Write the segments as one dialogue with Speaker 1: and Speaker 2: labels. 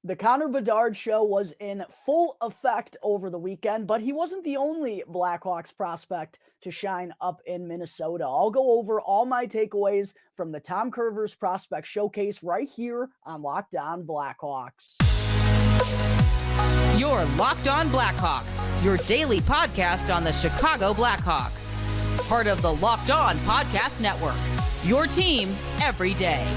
Speaker 1: The Connor Bedard show was in full effect over the weekend, but he wasn't the only Blackhawks prospect to shine up in Minnesota. I'll go over all my takeaways from the Tom Kurvers Prospect Showcase right here on Locked On Blackhawks.
Speaker 2: You're Locked On Blackhawks, your daily podcast on the Chicago Blackhawks. Part of the Locked On Podcast Network, your team every day.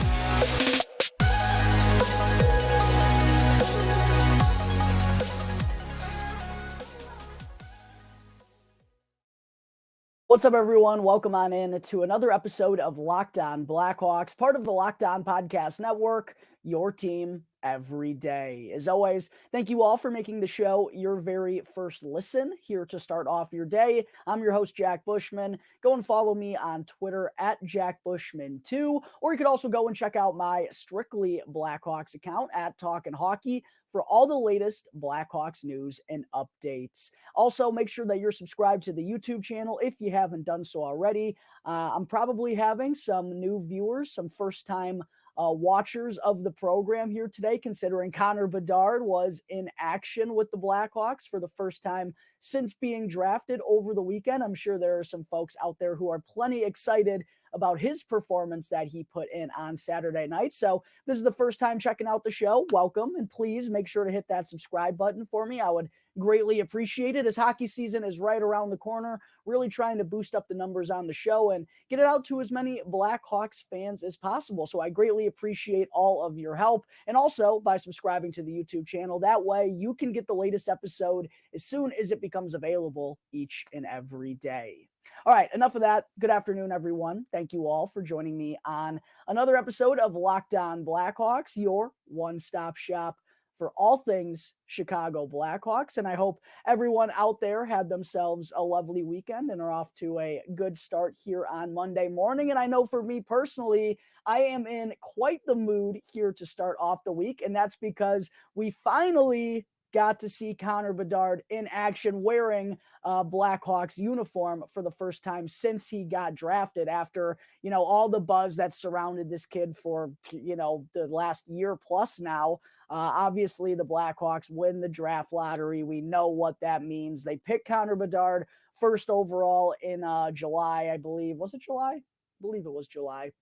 Speaker 1: What's up, everyone? Welcome on in to another episode of Locked On Blackhawks, part of the Locked On Podcast Network, your team every day. As always, thank you all for making the show your very first listen here to start off your day. I'm your host, Jack Bushman. Go and follow me on Twitter at JackBushman2, or you could also go and check out my Strictly Blackhawks account at Talkin' Hockey for all the latest Blackhawks news and updates. Also, make sure that you're subscribed to the YouTube channel if you haven't done so already. I'm probably having some new viewers, some first-time watchers of the program here today, considering Connor Bedard was in action with the Blackhawks for the first time since being drafted over the weekend. I'm sure there are some folks out there who are plenty excited about his performance that he put in on Saturday night. So this is the first time checking out the show. Welcome, and please make sure to hit that subscribe button for me. I would greatly appreciate it, as hockey season is right around the corner. Really trying to boost up the numbers on the show and get it out to as many Blackhawks fans as possible. So I greatly appreciate all of your help, and also by subscribing to the YouTube channel. That way you can get the latest episode as soon as it becomes available each and every day. All right, enough of that. Good afternoon, everyone. Thank you all for joining me on another episode of Locked On Blackhawks, your one-stop shop for all things Chicago Blackhawks. And I hope everyone out there had themselves a lovely weekend and are off to a good start here on Monday morning. And I know for me personally, I am in quite the mood here to start off the week. And that's because we finally got to see Connor Bedard in action wearing Blackhawks uniform for the first time since he got drafted, after, all the buzz that surrounded this kid for, the last year plus now. Obviously, the Blackhawks win the draft lottery. We know what that means. They picked Connor Bedard first overall in July, I believe. Was it July? I believe it was July.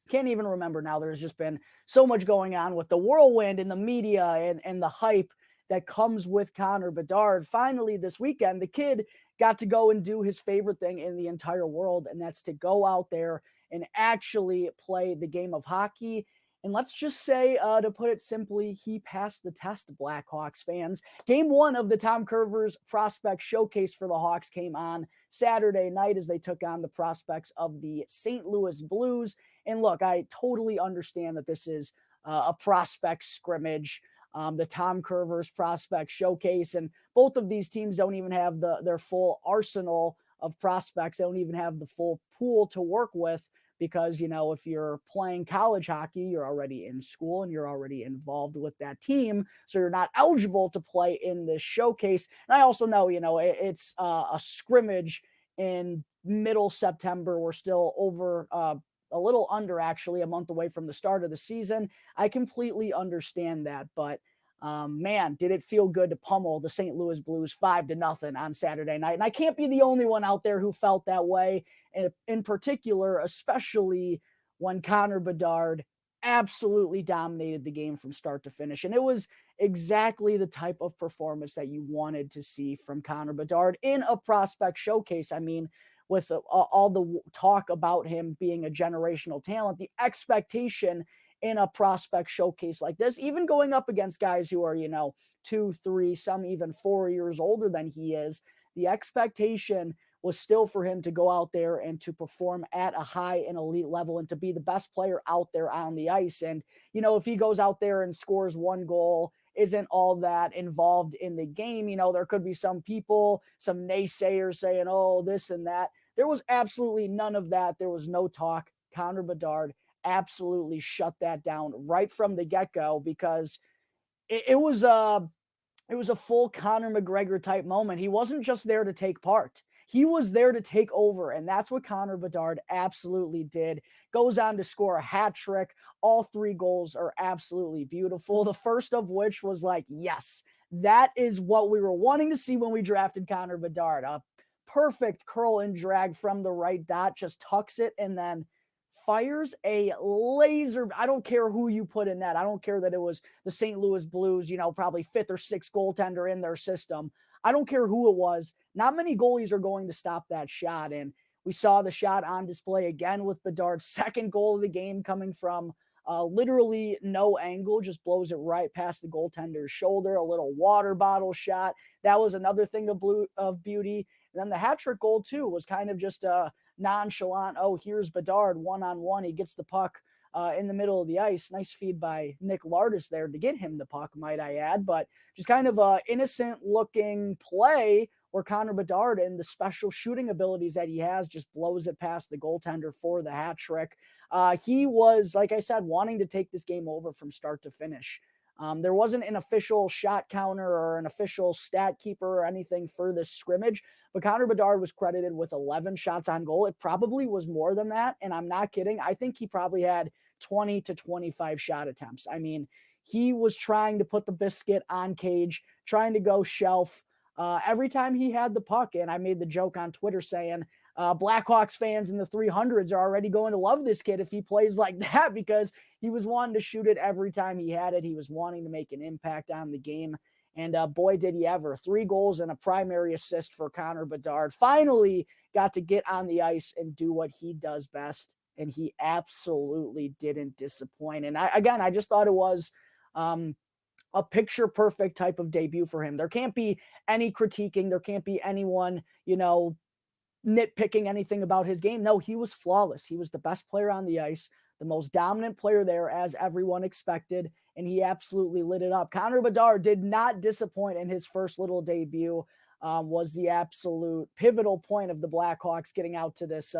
Speaker 1: Can't even remember now. There's just been so much going on with the whirlwind in the media and the hype that comes with Connor Bedard. Finally, this weekend, the kid got to go and do his favorite thing in the entire world, and that's to go out there and actually play the game of hockey. And let's just say, to put it simply, he passed the test, Blackhawks fans. Game one of the Tom Kurvers Prospect Showcase for the Hawks came on Saturday night as they took on the prospects of the St. Louis Blues. And look, I totally understand that this is a prospect scrimmage, the Tom Kurvers Prospect Showcase, and both of these teams don't even have their full arsenal of prospects. They don't even have the full pool to work with, because, if you're playing college hockey, you're already in school and you're already involved with that team, so you're not eligible to play in this showcase. And I also know, it's a scrimmage in middle September. We're still over a little under, actually, a month away from the start of the season. I completely understand that, but man, did it feel good to pummel the St. Louis Blues 5-0 on Saturday night. And I can't be the only one out there who felt that way, in particular, especially when Connor Bedard absolutely dominated the game from start to finish. And it was exactly the type of performance that you wanted to see from Connor Bedard in a prospect showcase. I mean, with all the talk about him being a generational talent, the expectation in a prospect showcase like this, even going up against guys who are, 2, 3, some even 4 years older than he is, the expectation was still for him to go out there and to perform at a high and elite level and to be the best player out there on the ice. And, if he goes out there and scores one goal, isn't all that involved in the game, there could be some people, some naysayers saying, oh, this and that. There was absolutely none of that. There was no talk. Connor Bedard absolutely shut that down right from the get-go, because it was a full Conor McGregor type moment. He wasn't just there to take part. He was there to take over, and that's what Connor Bedard absolutely did. Goes on to score a hat trick. All 3 goals are absolutely beautiful. The first of which was like, yes, that is what we were wanting to see when we drafted Connor Bedard. A perfect curl and drag from the right dot, just tucks it and then fires a laser. I don't care who you put in that. I don't care that it was the St. Louis Blues, probably 5th or 6th goaltender in their system. I don't care who it was. Not many goalies are going to stop that shot. And we saw the shot on display again with Bedard's second goal of the game coming from literally no angle, just blows it right past the goaltender's shoulder, a little water bottle shot. That was another thing of beauty. And then the hat trick goal too was kind of just a nonchalant, oh, here's Bedard one-on-one. He gets the puck in the middle of the ice. Nice feed by Nick Lardis there to get him the puck, might I add. But just kind of a innocent-looking play where Connor Bedard and the special shooting abilities that he has just blows it past the goaltender for the hat trick. He was, like I said, wanting to take this game over from start to finish. There wasn't an official shot counter or an official stat keeper or anything for this scrimmage, but Connor Bedard was credited with 11 shots on goal. It probably was more than that, and I'm not kidding. I think he probably had 20 to 25 shot attempts. I mean, he was trying to put the biscuit on cage, trying to go shelf every time he had the puck, and I made the joke on Twitter saying, Blackhawks fans in the 300s are already going to love this kid if he plays like that, because he was wanting to shoot it every time he had it. He was wanting to make an impact on the game. And boy, did he ever. 3 goals and a primary assist for Connor Bedard. Finally got to get on the ice and do what he does best. And he absolutely didn't disappoint. And I just thought it was a picture perfect type of debut for him. There can't be any critiquing. There can't be anyone, nitpicking anything about his game. No, he was flawless. He was the best player on the ice, the most dominant player there, as everyone expected, and he absolutely lit it up. Connor Bedard did not disappoint in his first little debut, was the absolute pivotal point of the Blackhawks getting out to this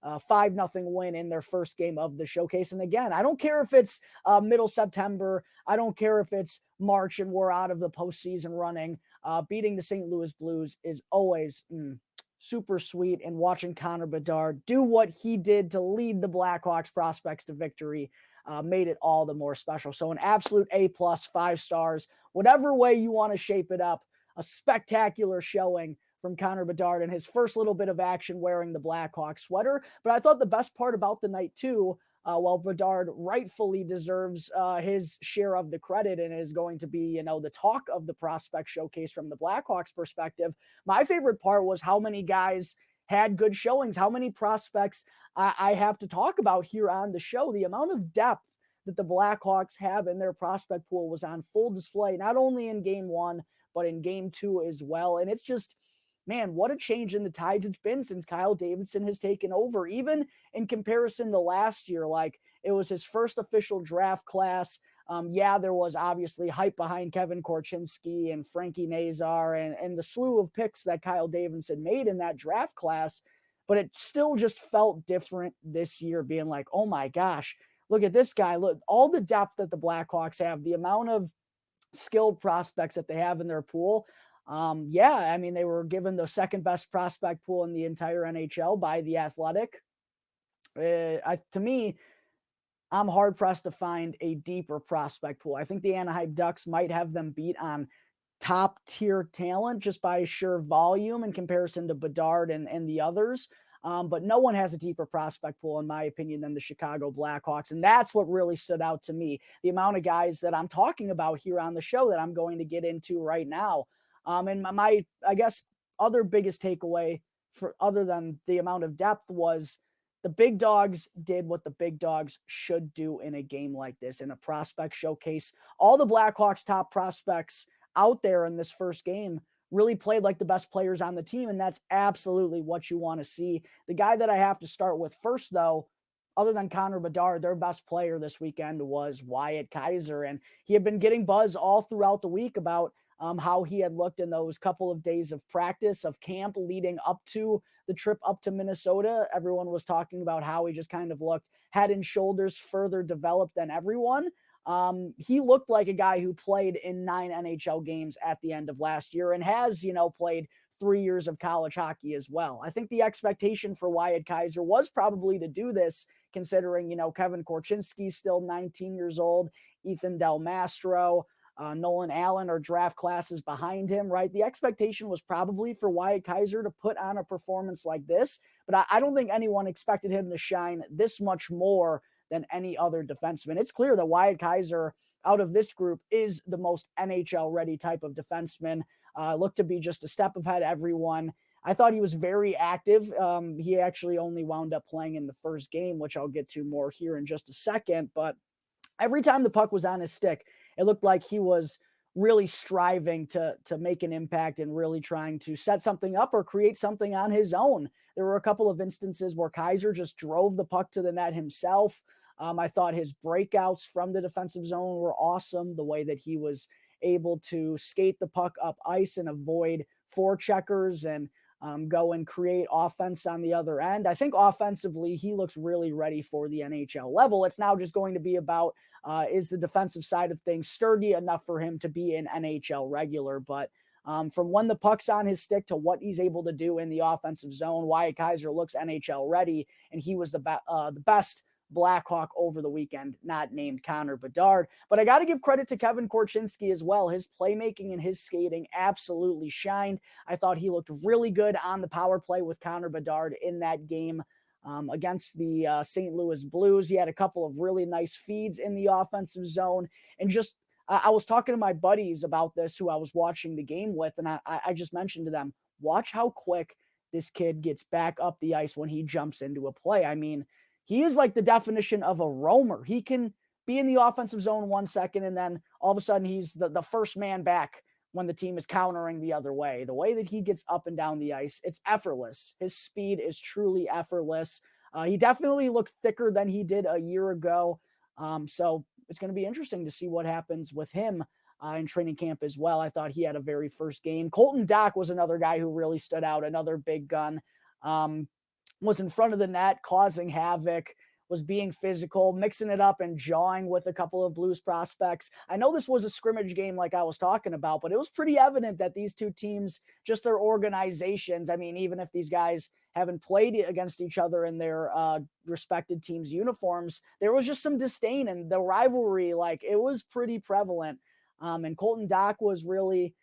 Speaker 1: 5-0 win in their first game of the showcase. And again, I don't care if it's middle September. I don't care if it's March and we're out of the postseason running. Beating the St. Louis Blues is always super sweet, and watching Connor Bedard do what he did to lead the Blackhawks prospects to victory made it all the more special. So an absolute A+, 5 stars, whatever way you want to shape it up. A spectacular showing from Connor Bedard and his first little bit of action wearing the Blackhawks sweater. But I thought the best part about the night too, while Bedard rightfully deserves his share of the credit and is going to be, the talk of the prospect showcase from the Blackhawks perspective, my favorite part was how many guys had good showings, how many prospects I have to talk about here on the show. The amount of depth that the Blackhawks have in their prospect pool was on full display, not only in game 1, but in game 2 as well. And it's just, man, what a change in the tides it's been since Kyle Davidson has taken over, even in comparison to last year. Like, it was his first official draft class. There was obviously hype behind Kevin Korchinski and Frankie Nazar and the slew of picks that Kyle Davidson made in that draft class, but it still just felt different this year, being like, oh my gosh, look at this guy. Look, all the depth that the Blackhawks have, the amount of skilled prospects that they have in their pool. They were given the second best prospect pool in the entire NHL by The Athletic. To me, I'm hard pressed to find a deeper prospect pool. I think the Anaheim Ducks might have them beat on top tier talent just by sheer volume in comparison to Bedard and the others. But no one has a deeper prospect pool, in my opinion, than the Chicago Blackhawks. And that's what really stood out to me. The amount of guys that I'm talking about here on the show that I'm going to get into right now. And my, I guess, other biggest takeaway, for other than the amount of depth, was the big dogs did what the big dogs should do in a game like this, in a prospect showcase. All the Blackhawks top prospects out there in this first game really played like the best players on the team, and that's absolutely what you want to see. The guy that I have to start with first, though, other than Connor Bedard, their best player this weekend was Wyatt Kaiser, and he had been getting buzz all throughout the week about how he had looked in those couple of days of practice, of camp leading up to the trip up to Minnesota. Everyone was talking about how he just kind of looked head and shoulders further developed than everyone. He looked like a guy who played in 9 NHL games at the end of last year and has, played 3 years of college hockey as well. I think the expectation for Wyatt Kaiser was probably to do this, considering, Kevin Korchinski still 19 years old, Ethan Del Mastro, Nolan Allan are draft classes behind him, right? The expectation was probably for Wyatt Kaiser to put on a performance like this, but I don't think anyone expected him to shine this much more than any other defenseman. It's clear that Wyatt Kaiser, out of this group, is the most NHL-ready type of defenseman. Looked to be just a step ahead of everyone. I thought he was very active. He actually only wound up playing in the first game, which I'll get to more here in just a second. But every time the puck was on his stick, it looked like he was really striving to make an impact and really trying to set something up or create something on his own. There were a couple of instances where Kaiser just drove the puck to the net himself. I thought his breakouts from the defensive zone were awesome. The way that he was able to skate the puck up ice and avoid forecheckers and go and create offense on the other end. I think offensively, he looks really ready for the NHL level. It's now just going to be about, is the defensive side of things sturdy enough for him to be an NHL regular? But from when the puck's on his stick to what he's able to do in the offensive zone, Wyatt Kaiser looks NHL ready, and he was the best Blackhawk over the weekend, not named Connor Bedard. But I got to give credit to Kevin Korchinski as well. His playmaking and his skating absolutely shined. I thought he looked really good on the power play with Connor Bedard in that game against the St. Louis Blues. He had a couple of really nice feeds in the offensive zone. And just, I was talking to my buddies about this who I was watching the game with, and I just mentioned to them, watch how quick this kid gets back up the ice when he jumps into a play. I mean, he is like the definition of a roamer. He can be in the offensive zone 1 second, and then all of a sudden he's the first man back when the team is countering the other way. The way that he gets up and down the ice, it's effortless. His speed is truly effortless. He definitely looked thicker than he did a year ago. So it's going to be interesting to see what happens with him in training camp as well. I thought he had a very first game. Colton Dach was another guy who really stood out, another big gun. Was in front of the net, causing havoc, was being physical, mixing it up and jawing with a couple of Blues prospects. I know this was a scrimmage game like I was talking about, but it was pretty evident that these two teams, just their organizations, I mean, even if these guys haven't played against each other in their respected teams' uniforms, there was just some disdain, and the rivalry, like, it was pretty prevalent. And Colton Dach was really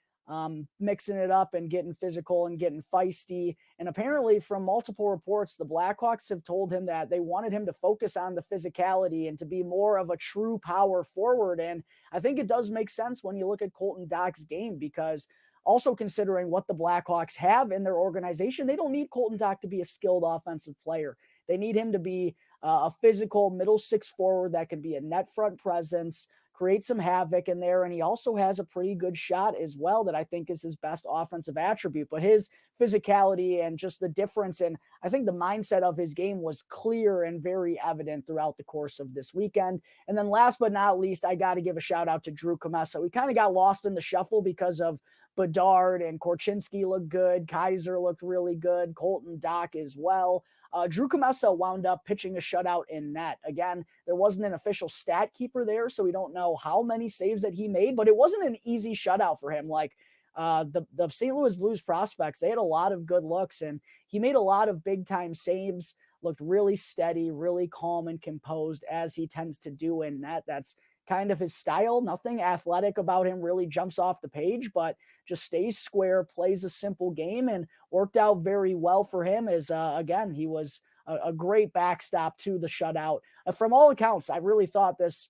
Speaker 1: mixing it up and getting physical and getting feisty. And apparently from multiple reports, the Blackhawks have told him that they wanted him to focus on the physicality and to be more of a true power forward. And I think it does make sense when you look at Colton Dach's game, because also considering what the Blackhawks have in their organization, they don't need Colton Dach to be a skilled offensive player. They need him to be a physical middle six forward that can be a net front presence, create some havoc in there. And he also has a pretty good shot as well that I think is his best offensive attribute. But his physicality and just the difference in, I think the mindset of his game was clear and very evident throughout the course of this weekend. And then last but not least, I got to give a shout out to Drew Commesso. He kind of got lost in the shuffle because of Bedard and Korchinski looked good. Kaiser looked really good. Colton Dach as well. Drew Commesso wound up pitching a shutout in net. Again, there wasn't an official stat keeper there, so we don't know how many saves that he made, but it wasn't an easy shutout for him. Like the St. Louis Blues prospects, they had a lot of good looks, and he made a lot of big-time saves, looked really steady, really calm and composed, as he tends to do in net. That's kind of his style. Nothing athletic about him really jumps off the page, but just stays square, plays a simple game, and worked out very well for him as, again, he was a great backstop to the shutout. From all accounts, I really thought this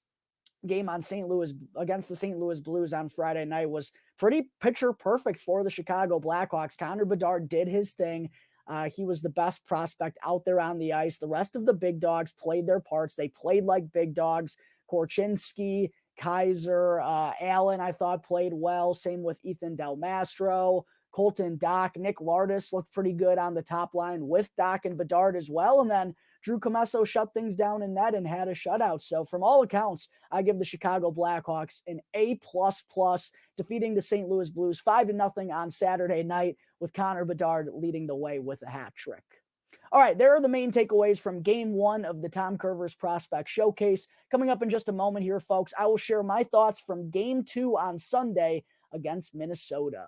Speaker 1: game on St. Louis against the St. Louis Blues on Friday night was pretty picture perfect for the Chicago Blackhawks. Connor Bedard did his thing. He was the best prospect out there on the ice. The rest of the big dogs played their parts. They played like big dogs. Korchinski, Kaiser, Allan, I thought played well. Same with Ethan Del Mastro, Colton Dach. Nick Lardis looked pretty good on the top line with Dach and Bedard as well. And then Drew Commesso shut things down in net and had a shutout. So from all accounts, I give the Chicago Blackhawks an A++, defeating the St. Louis Blues 5-0 on Saturday night, with Connor Bedard leading the way with a hat trick. All right, there are the main takeaways from Game 1 of the Tom Kurvers Prospect Showcase. Coming up in just a moment here, folks, I will share my thoughts from Game 2 on Sunday against Minnesota.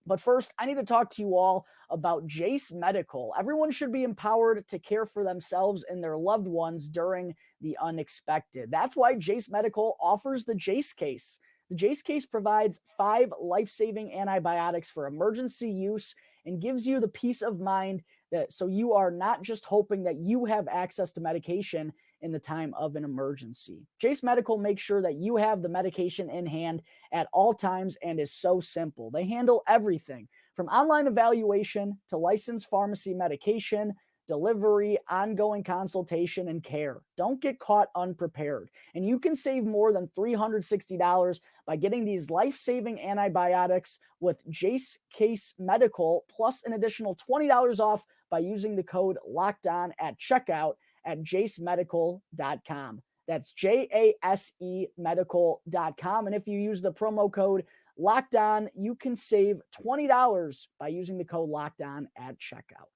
Speaker 1: But first, I need to talk to you all about Jace Medical. Everyone should be empowered to care for themselves and their loved ones during the unexpected. That's why Jace Medical offers the Jace Case. The Jace Case provides 5 life-saving antibiotics for emergency use and gives you the peace of mind that so you are not just hoping that you have access to medication in the time of an emergency. Jace Medical makes sure that you have the medication in hand at all times and is so simple. They handle everything from online evaluation to licensed pharmacy medication, delivery, ongoing consultation, and care. Don't get caught unprepared. And you can save more than $360 by getting these life-saving antibiotics with Jace Case Medical, plus an additional $20 off by using the code LOCKEDON at checkout at jasemedical.com. That's JASE medical.com. And if you use the promo code LOCKEDON, you can save $20 by using the code LOCKEDON at checkout.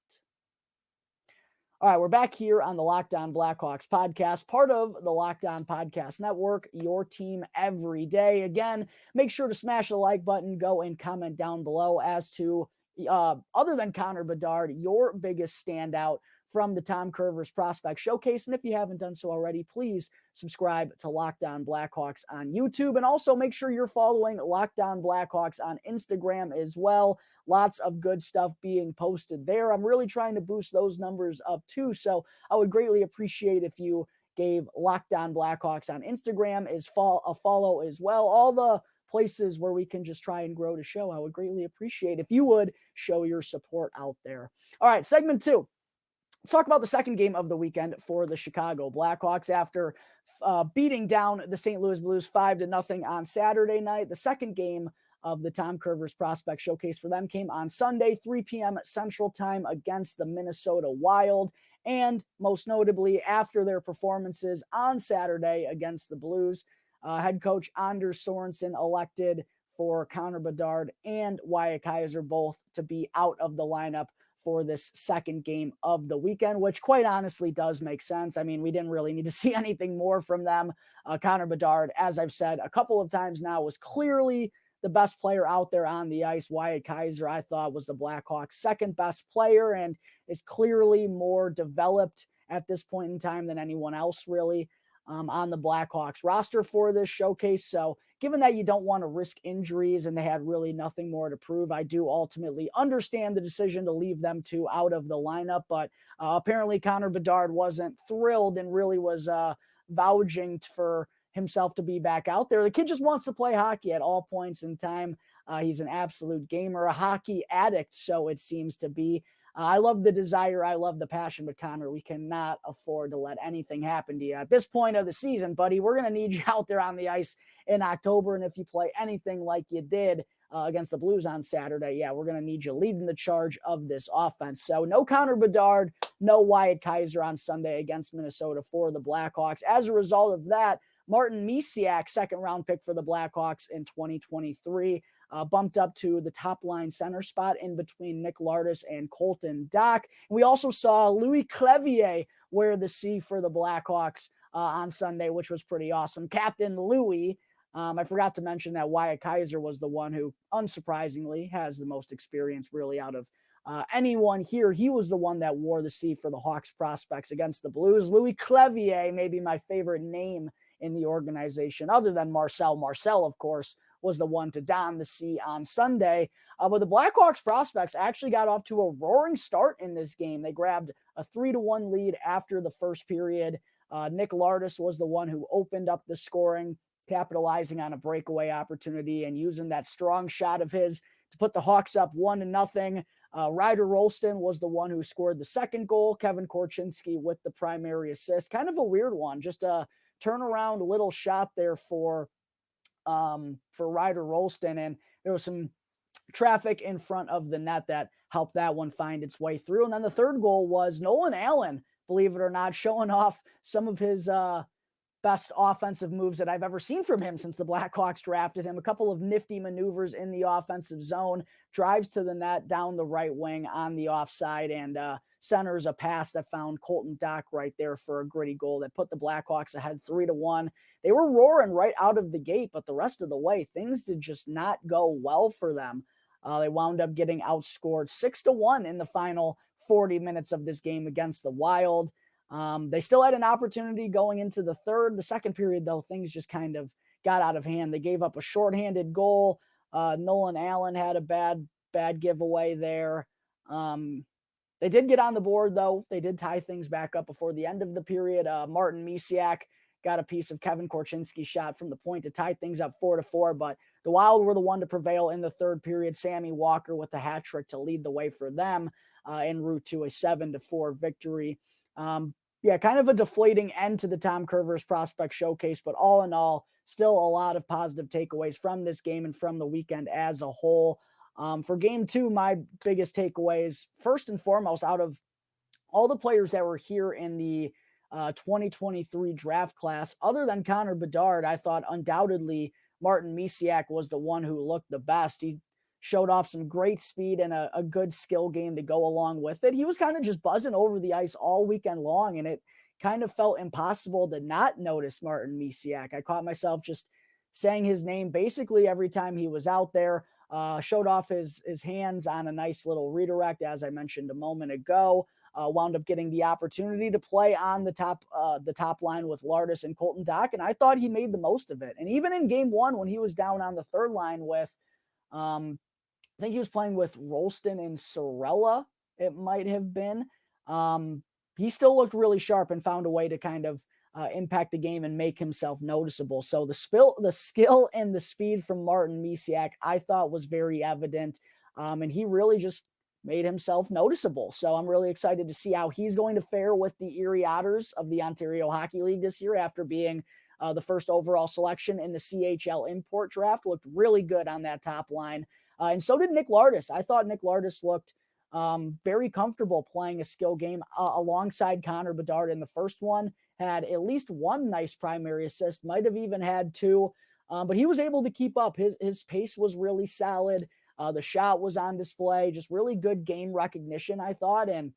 Speaker 1: All right, we're back here on the Locked On Blackhawks podcast, part of the Locked On Podcast Network, your team every day. Again, make sure to smash the like button, go and comment down below as to, other than Connor Bedard, your biggest standout from the Tom Kurvers Prospect Showcase. And if you haven't done so already, please subscribe to Locked On Blackhawks on YouTube. And also make sure you're following Locked On Blackhawks on Instagram as well. Lots of good stuff being posted there. I'm really trying to boost those numbers up too. So I would greatly appreciate if you gave Locked On Blackhawks on Instagram a follow as well. All the places where we can just try and grow the show. I would greatly appreciate if you would show your support out there. All right, segment 2. Let's talk about the second game of the weekend for the Chicago Blackhawks after beating down the St. Louis Blues 5-0 on Saturday night. The second game of the Tom Kurvers Prospect Showcase for them came on Sunday, 3 p.m. Central Time against the Minnesota Wild. And most notably, after their performances on Saturday against the Blues, head coach Anders Sorensen elected for Connor Bedard and Wyatt Kaiser both to be out of the lineup for this second game of the weekend, which quite honestly does make sense. I mean, we didn't really need to see anything more from them. Connor Bedard, as I've said a couple of times now, was clearly the best player out there on the ice. Wyatt Kaiser, I thought, was the Blackhawks' second best player and is clearly more developed at this point in time than anyone else really on the Blackhawks roster for this showcase. So given that you don't want to risk injuries and they had really nothing more to prove, I do ultimately understand the decision to leave them two out of the lineup. But apparently Connor Bedard wasn't thrilled and really was vouching for himself to be back out there. The kid just wants to play hockey at all points in time. He's an absolute gamer, a hockey addict, so it seems to be. I love the desire. I love the passion, but Connor, we cannot afford to let anything happen to you at this point of the season, buddy. We're going to need you out there on the ice in October. And if you play anything like you did against the Blues on Saturday, yeah, we're going to need you leading the charge of this offense. So no Connor Bedard, no Wyatt Kaiser on Sunday against Minnesota for the Blackhawks. As a result of that, Martin Misiak, second-round pick for the Blackhawks in 2023, bumped up to the top-line center spot in between Nick Lardis and Colton Dach. We also saw Louis Clevier wear the C for the Blackhawks on Sunday, which was pretty awesome. Captain Louis. I forgot to mention that Wyatt Kaiser was the one who, unsurprisingly, has the most experience really out of anyone here. He was the one that wore the C for the Hawks prospects against the Blues. Louis Clevier, maybe my favorite name in the organization, other than Marcel. Marcel, of course, was the one to don the C on Sunday. But the Blackhawks prospects actually got off to a roaring start in this game. They grabbed a 3-1 lead after the first period. Nick Lardis was the one who opened up the scoring, capitalizing on a breakaway opportunity and using that strong shot of his to put the Hawks up 1-0. Ryder Rolston was the one who scored the second goal. Kevin Korchinski with the primary assist. Kind of a weird one, just a turnaround little shot there for Ryder Rolston, and there was some traffic in front of the net that helped that one find its way through. And then the third goal was Nolan Allan, believe it or not, showing off some of his best offensive moves that I've ever seen from him since the Blackhawks drafted him. A couple of nifty maneuvers in the offensive zone, drives to the net down the right wing on the offside, and centers a pass that found Colton Dach right there for a gritty goal that put the Blackhawks ahead 3-1. They were roaring right out of the gate, but the rest of the way, things did just not go well for them. They wound up getting outscored 6-1 in the final 40 minutes of this game against the Wild. They still had an opportunity going into the third. The second period, though, things just kind of got out of hand. They gave up a shorthanded goal. Nolan Allan had a bad giveaway there. They did get on the board, though. They did tie things back up before the end of the period. Martin Misiak got a piece of Kevin Korchinski shot from the point to tie things up 4-4, but the Wild were the one to prevail in the third period. Sammy Walker with the hat trick to lead the way for them en route to a 7-4 victory. Kind of a deflating end to the Tom Kurvers Prospect Showcase, but all in all, still a lot of positive takeaways from this game and from the weekend as a whole. For game two, my biggest takeaways, first and foremost, out of all the players that were here in the 2023 draft class, other than Connor Bedard, I thought undoubtedly Martin Misiak was the one who looked the best. He showed off some great speed and a good skill game to go along with it. He was kind of just buzzing over the ice all weekend long, and it kind of felt impossible to not notice Martin Misiak. I caught myself just saying his name basically every time he was out there. Showed off his hands on a nice little redirect, as I mentioned a moment ago. Wound up getting the opportunity to play on the top line with Lardis and Colton Dach, and I thought he made the most of it. And even in game one, when he was down on the third line with, I think he was playing with Rolston and Sorella, it might have been, he still looked really sharp and found a way to kind of impact the game and make himself noticeable. So the skill and the speed from Martin Misiak, I thought was very evident. And he really just made himself noticeable. So I'm really excited to see how he's going to fare with the Erie Otters of the Ontario Hockey League this year after being the first overall selection in the CHL import draft. Looked really good on that top line. And so did Nick Lardis. I thought Nick Lardis looked very comfortable playing a skill game alongside Connor Bedard in the first one. Had at least one nice primary assist, might have even had two, but he was able to keep up. His pace was really solid. The shot was on display, just really good game recognition, I thought. And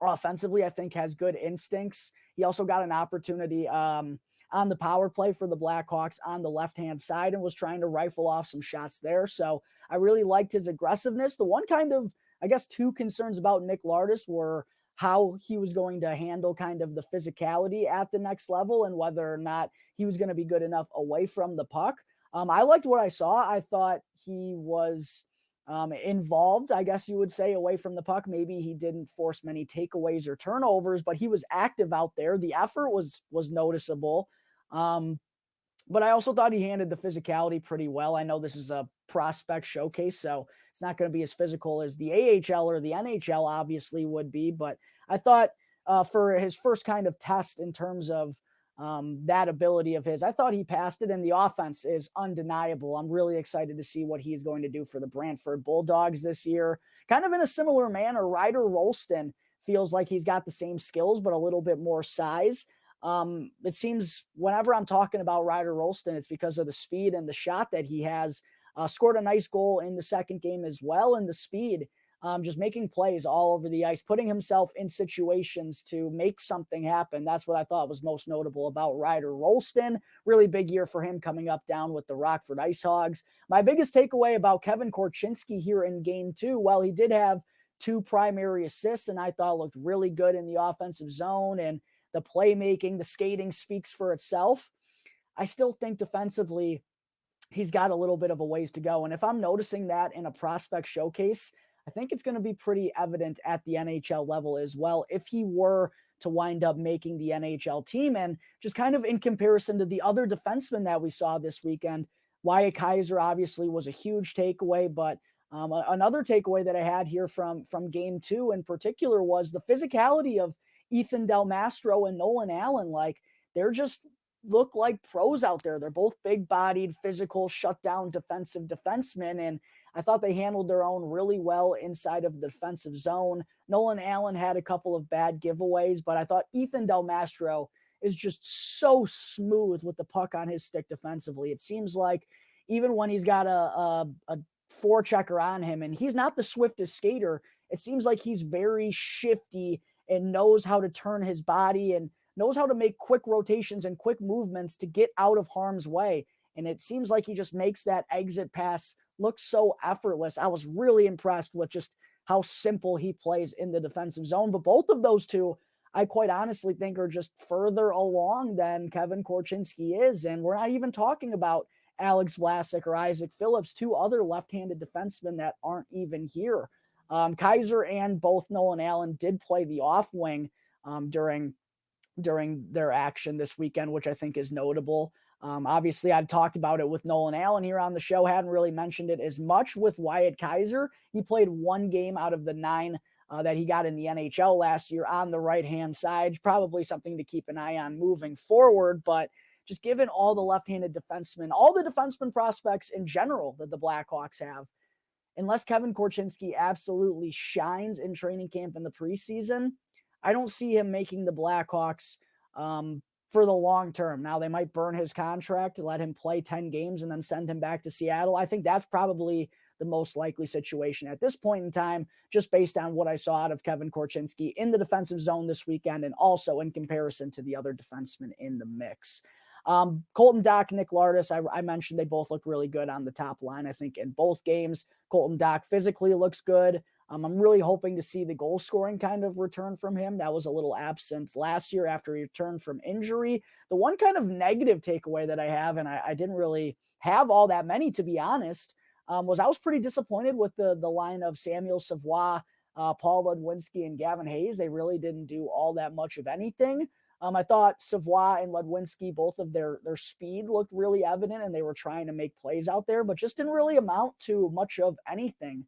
Speaker 1: offensively, I think has good instincts. He also got an opportunity on the power play for the Blackhawks on the left-hand side and was trying to rifle off some shots there. So I really liked his aggressiveness. The one kind of, I guess, two concerns about Nick Lardis were how he was going to handle kind of the physicality at the next level and whether or not he was going to be good enough away from the puck. I liked what I saw. I thought he was involved, I guess you would say, away from the puck. Maybe he didn't force many takeaways or turnovers, but he was active out there. The effort was noticeable. But I also thought he handled the physicality pretty well. I know this is a prospect showcase, so it's not going to be as physical as the AHL or the NHL obviously would be. But I thought for his first kind of test in terms of that ability of his, I thought he passed it, and the offense is undeniable. I'm really excited to see what he's going to do for the Brantford Bulldogs this year. Kind of in a similar manner, Ryder Rolston feels like he's got the same skills, but a little bit more size. It seems whenever I'm talking about Ryder Rolston, it's because of the speed and the shot that he has. Scored a nice goal in the second game as well, and the speed, just making plays all over the ice, putting himself in situations to make something happen. That's what I thought was most notable about Ryder Rolston. Really big year for him coming up down with the Rockford Ice Hogs. My biggest takeaway about Kevin Korchinski here in game two, well, he did have two primary assists, and I thought looked really good in the offensive zone, and the playmaking, the skating speaks for itself. I still think defensively, he's got a little bit of a ways to go. And if I'm noticing that in a prospect showcase, I think it's going to be pretty evident at the NHL level as well if he were to wind up making the NHL team. And just kind of in comparison to the other defensemen that we saw this weekend, Wyatt Kaiser obviously was a huge takeaway, but another takeaway that I had here from game two in particular was the physicality of Ethan Del Mastro and Nolan Allan. Like, they're just look like pros out there. They're both big-bodied, physical, shutdown defensive defensemen, and I thought they handled their own really well inside of the defensive zone. Nolan Allan had a couple of bad giveaways, but I thought Ethan Del Mastro is just so smooth with the puck on his stick defensively. It seems like even when he's got a forechecker on him, and he's not the swiftest skater, it seems like he's very shifty and knows how to turn his body and knows how to make quick rotations and quick movements to get out of harm's way. And it seems like he just makes that exit pass looks so effortless. I was really impressed with just how simple he plays in the defensive zone. But both of those two, I quite honestly think, are just further along than Kevin Korchinski is. And we're not even talking about Alex Vlasic or Isaac Phillips, two other left-handed defensemen that aren't even here. Kaiser and both Nolan Allan did play the off wing during their action this weekend, which I think is notable. Obviously, I'd talked about it with Nolan Allan here on the show, hadn't really mentioned it as much with Wyatt Kaiser. He played one game out of the 9 that he got in the NHL last year on the right-hand side. Probably something to keep an eye on moving forward, but just given all the left-handed defensemen, all the defenseman prospects in general that the Blackhawks have, unless Kevin Korchinski absolutely shines in training camp in the preseason, I don't see him making the Blackhawks for the long term. Now, they might burn his contract to let him play 10 games and then send him back to Seattle. I think that's probably the most likely situation at this point in time, just based on what I saw out of Kevin Korchinski in the defensive zone this weekend and also in comparison to the other defensemen in the mix. Colton Dach, Nick Lardis, I mentioned they both look really good on the top line. I think in both games, Colton Dach physically looks good. I'm really hoping to see the goal scoring kind of return from him. That was a little absent last year after he returned from injury. The one kind of negative takeaway that I have, and I didn't really have all that many, to be honest, was I was pretty disappointed with the line of Samuel Savoie, Paul Ludwinski, and Gavin Hayes. They really didn't do all that much of anything. I thought Savoie and Ludwinski, both of their speed looked really evident, and they were trying to make plays out there, but just didn't really amount to much of anything.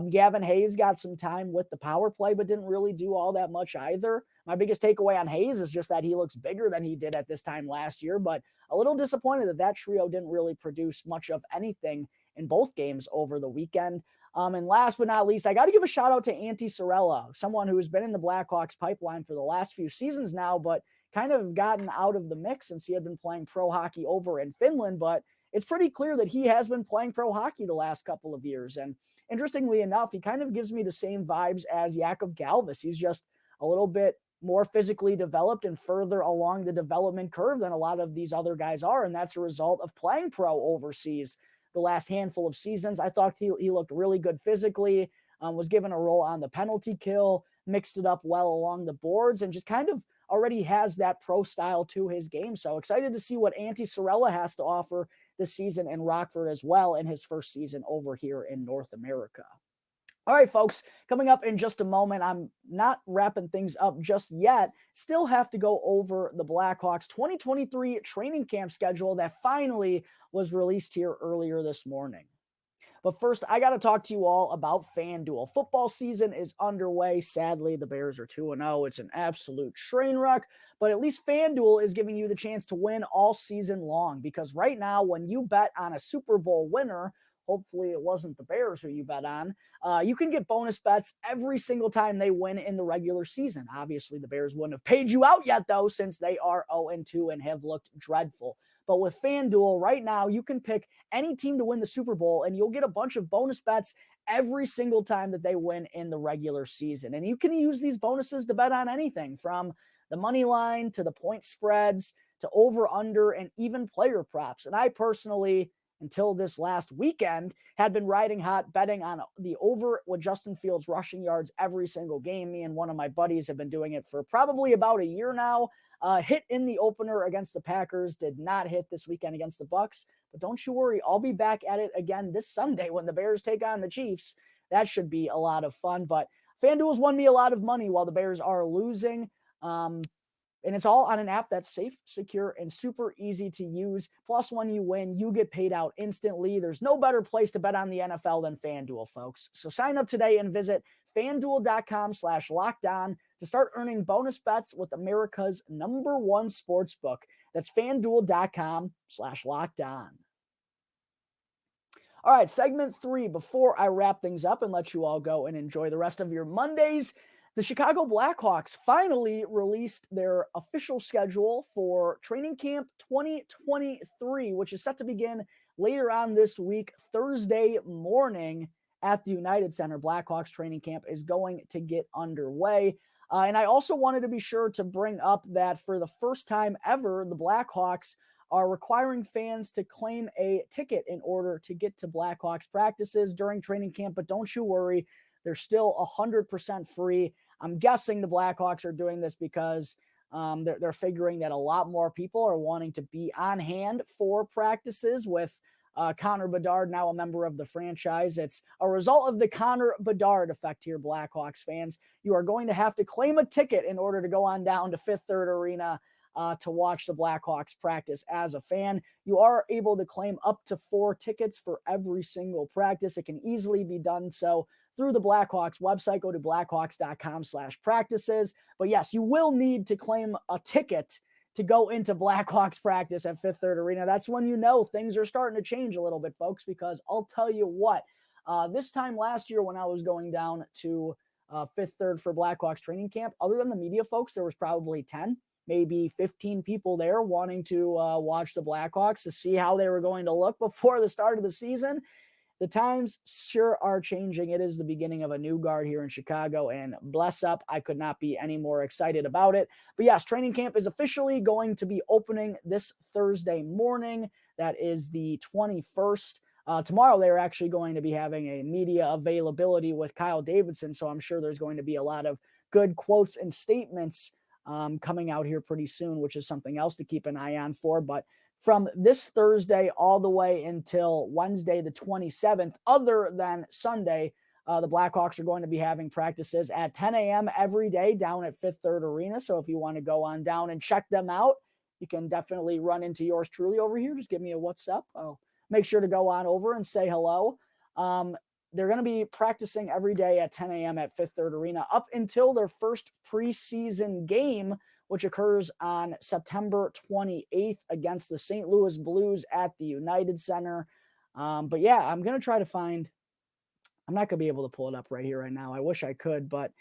Speaker 1: Gavin Hayes got some time with the power play, but didn't really do all that much either. My biggest takeaway on Hayes is just that he looks bigger than he did at this time last year, but a little disappointed that trio didn't really produce much of anything in both games over the weekend. And last but not least, I got to give a shout out to Antti Sarella, someone who has been in the Blackhawks pipeline for the last few seasons now, but kind of gotten out of the mix since he had been playing pro hockey over in Finland. But it's pretty clear that he has been playing pro hockey the last couple of years. And interestingly enough, he kind of gives me the same vibes as Jakob Galvis. He's just a little bit more physically developed and further along the development curve than a lot of these other guys are. And that's a result of playing pro overseas the last handful of seasons. I thought he looked really good physically, was given a role on the penalty kill, mixed it up well along the boards, and just kind of already has that pro style to his game. So excited to see what Antti Sarella has to offer this season in Rockford as well in his first season over here in North America. All right, folks, coming up in just a moment, I'm not wrapping things up just yet. Still have to go over the Blackhawks 2023 training camp schedule that finally was released here earlier this morning. But first, I got to talk to you all about FanDuel. Football season is underway. Sadly, the Bears are 2-0. It's an absolute train wreck, but at least FanDuel is giving you the chance to win all season long, because right now, when you bet on a Super Bowl winner, hopefully it wasn't the Bears who you bet on, you can get bonus bets every single time they win in the regular season. Obviously, the Bears wouldn't have paid you out yet, though, since they are 0-2 and have looked dreadful. But with FanDuel right now, you can pick any team to win the Super Bowl, and you'll get a bunch of bonus bets every single time that they win in the regular season. And you can use these bonuses to bet on anything from the money line to the point spreads to over, under, and even player props. And I personally, until this last weekend, had been riding hot betting on the over with Justin Fields rushing yards every single game. Me and one of my buddies have been doing it for probably about a year now. Hit in the opener against the Packers, did not hit this weekend against the Bucs. But don't you worry, I'll be back at it again this Sunday when the Bears take on the Chiefs. That should be a lot of fun. But FanDuel's won me a lot of money while the Bears are losing. And it's all on an app that's safe, secure, and super easy to use. Plus, when you win, you get paid out instantly. There's no better place to bet on the NFL than FanDuel, folks. So sign up today and visit FanDuel.com/lockedon to start earning bonus bets with America's #1 sportsbook. That's FanDuel.com/lockedon. All right, segment 3. Before I wrap things up and let you all go and enjoy the rest of your Mondays, the Chicago Blackhawks finally released their official schedule for training camp 2023, which is set to begin later on this week, Thursday morning at the United Center. Blackhawks training camp is going to get underway. And I also wanted to be sure to bring up that for the first time ever, the Blackhawks are requiring fans to claim a ticket in order to get to Blackhawks practices during training camp. But don't you worry, they're still 100% free. I'm guessing the Blackhawks are doing this because they're figuring that a lot more people are wanting to be on hand for practices with Connor Bedard now a member of the franchise. It's a result of the Connor Bedard effect here, Blackhawks fans. You are going to have to claim a ticket in order to go on down to Fifth Third Arena to watch the Blackhawks practice as a fan. You are able to claim up to 4 tickets for every single practice. It can easily be done so through the Blackhawks website. Go to blackhawks.com/practices. But yes, you will need to claim a ticket to go into Blackhawks practice at Fifth Third Arena. That's when you know things are starting to change a little bit, folks, because I'll tell you what, this time last year when I was going down to Fifth Third for Blackhawks training camp, other than the media folks, there was probably 10, maybe 15 people there wanting to watch the Blackhawks to see how they were going to look before the start of the season. The times sure are changing. It is the beginning of a new guard here in Chicago, and bless up, I could not be any more excited about it. But yes, training camp is officially going to be opening this Thursday morning. That is the 21st. Tomorrow, they're actually going to be having a media availability with Kyle Davidson, so I'm sure there's going to be a lot of good quotes and statements coming out here pretty soon, which is something else to keep an eye on for. But from this Thursday all the way until Wednesday, the 27th, other than Sunday, the Blackhawks are going to be having practices at 10 a.m. every day down at Fifth Third Arena. So if you want to go on down and check them out, you can definitely run into yours truly over here. Just give me a what's up. I'll make sure to go on over and say hello. They're going to be practicing every day at 10 a.m. at Fifth Third Arena up until their first preseason game, which occurs on September 28th against the St. Louis Blues at the United Center. But yeah, I'm going to try to find, I'm not going to be able to pull it up right here right now. I wish I could, but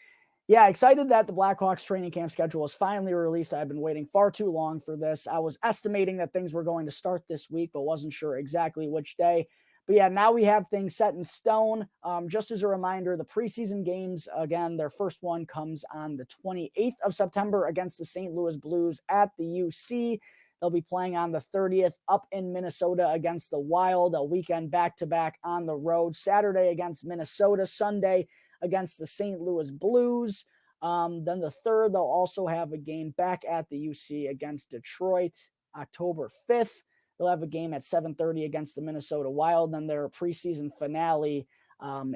Speaker 1: yeah, excited that the Blackhawks training camp schedule is finally released. I've been waiting far too long for this. I was estimating that things were going to start this week, but wasn't sure exactly which day. But yeah, now we have things set in stone. Just as a reminder, the preseason games, again, their first one comes on the 28th of September against the St. Louis Blues at the UC. They'll be playing on the 30th up in Minnesota against the Wild, a weekend back-to-back on the road. Saturday against Minnesota, Sunday against the St. Louis Blues. Then the 3rd, they'll also have a game back at the UC against Detroit, October 5th. They'll have a game at 7:30 against the Minnesota Wild. Then their preseason finale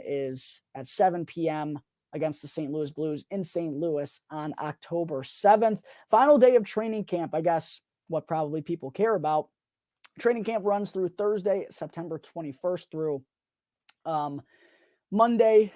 Speaker 1: is at 7 p.m. against the St. Louis Blues in St. Louis on October 7th. Final day of training camp, I guess what probably people care about. Training camp runs through Thursday, September 21st through Monday,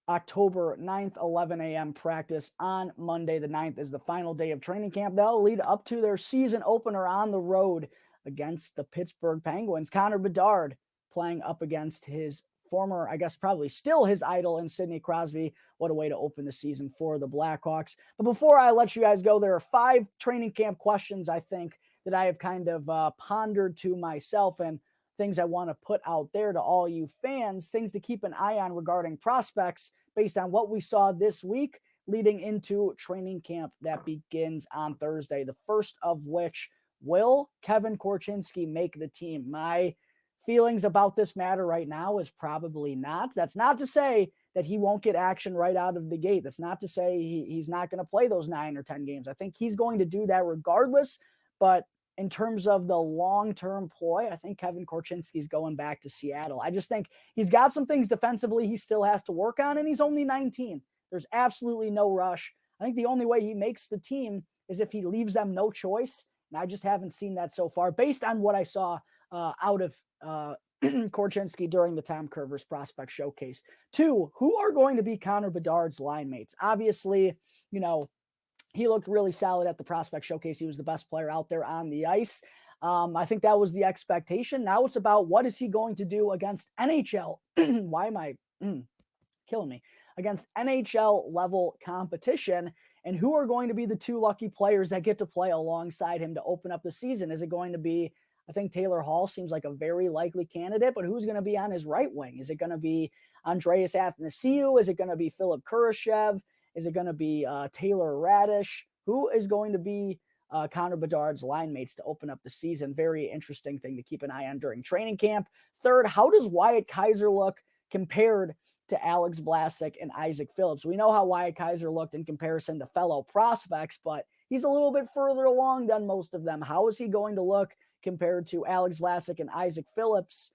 Speaker 1: October 9th, 11 a.m. practice on Monday the 9th is the final day of training camp. They'll lead up to their season opener on the road against the Pittsburgh Penguins. Connor Bedard playing up against his former, I guess probably still his idol in Sidney Crosby. What a way to open the season for the Blackhawks. But before I let you guys go, there are 5 training camp questions I think that I have kind of pondered to myself and things I want to put out there to all you fans, things to keep an eye on regarding prospects based on what we saw this week leading into training camp that begins on Thursday. The first of which, will Kevin Korchinski make the team? My feelings about this matter right now is probably not. That's not to say that he won't get action right out of the gate. That's not to say he's not going to play those 9 or 10 games. I think he's going to do that regardless. But in terms of the long-term ploy, I think Kevin Korchinski is going back to Seattle. I just think he's got some things defensively he still has to work on, and he's only 19. There's absolutely no rush. I think the only way he makes the team is if he leaves them no choice. And I just haven't seen that so far based on what I saw out of Korchinski during the Tom Kurvers Prospect Showcase. 2, who are going to be Connor Bedard's line mates? Obviously, you know, he looked really solid at the Prospect Showcase. He was the best player out there on the ice. I think that was the expectation. Now it's about what is he going to do against NHL? Why am I killing me? Against NHL level competition. And who are going to be the 2 lucky players that get to play alongside him to open up the season? Is it going to be, I think Taylor Hall seems like a very likely candidate, but who's going to be on his right wing? Is it going to be Andreas Athanasiou? Is it going to be Philip Kurashev? Is it going to be Taylor Radish? Who is going to be Connor Bedard's line mates to open up the season. Very interesting thing to keep an eye on during training camp. Third, how does Wyatt Kaiser look compared to Alex Vlasic and Isaac Phillips? We know how Wyatt Kaiser looked in comparison to fellow prospects, but he's a little bit further along than most of them. How is he going to look compared to Alex Vlasic and Isaac Phillips,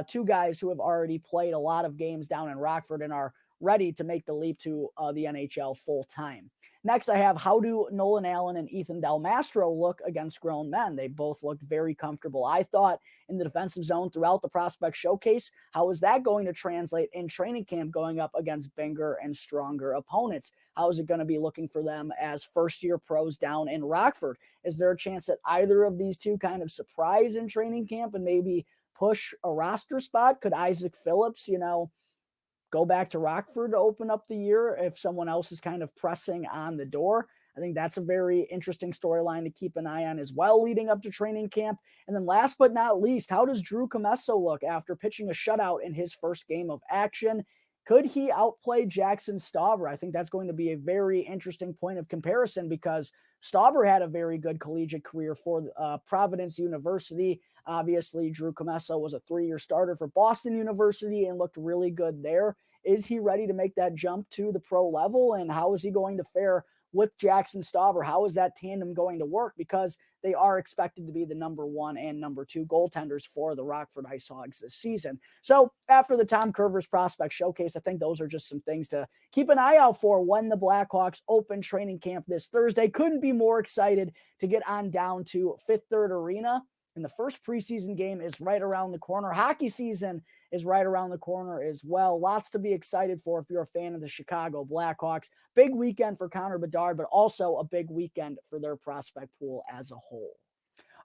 Speaker 1: two guys who have already played a lot of games down in Rockford and are ready to make the leap to the NHL full time? Next, I have, how do Nolan Allan and Ethan Del Mastro look against grown men? They both looked very comfortable, I thought, in the defensive zone throughout the Prospect Showcase. How is that going to translate in training camp going up against bigger and stronger opponents? How is it going to be looking for them as first-year pros down in Rockford? Is there a chance that either of these two kind of surprise in training camp and maybe push a roster spot? Could Isaac Phillips, go back to Rockford to open up the year if someone else is kind of pressing on the door? I think that's a very interesting storyline to keep an eye on as well leading up to training camp. And then last but not least, how does Drew Commesso look after pitching a shutout in his first game of action? Could he outplay Jackson Stauber? I think that's going to be a very interesting point of comparison because Stauber had a very good collegiate career for Providence University. Obviously, Drew Commesso was a 3-year starter for Boston University and looked really good there. Is he ready to make that jump to the pro level? And how is he going to fare with Jackson Stauber? How is that tandem going to work? Because they are expected to be the number 1 and number 2 goaltenders for the Rockford Ice Hogs this season. So after the Tom Kurvers Prospect Showcase, I think those are just some things to keep an eye out for when the Blackhawks open training camp this Thursday. Couldn't be more excited to get on down to Fifth Third Arena. And the first preseason game is right around the corner. Hockey season is right around the corner as well. Lots to be excited for if you're a fan of the Chicago Blackhawks. Big weekend for Connor Bedard, but also a big weekend for their prospect pool as a whole.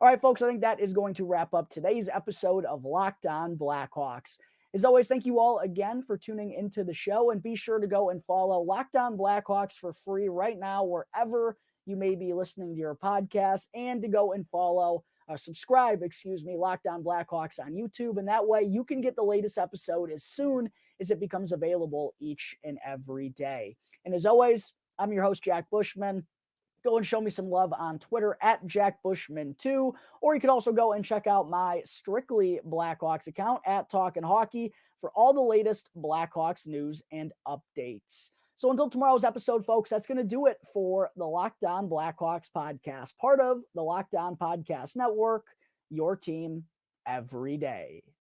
Speaker 1: All right, folks, I think that is going to wrap up today's episode of Locked On Blackhawks. As always, thank you all again for tuning into the show, and be sure to go and follow Locked On Blackhawks for free right now, wherever you may be listening to your podcast, and to go and subscribe, Locked On Blackhawks on YouTube. And that way you can get the latest episode as soon as it becomes available each and every day. And as always, I'm your host, Jack Bushman. Go and show me some love on Twitter at JackBushman2, or you can also go and check out my Strictly Blackhawks account at Talkin' Hockey for all the latest Blackhawks news and updates. So until tomorrow's episode, folks, that's going to do it for the Locked On Blackhawks podcast, part of the Locked On Podcast Network, your team every day.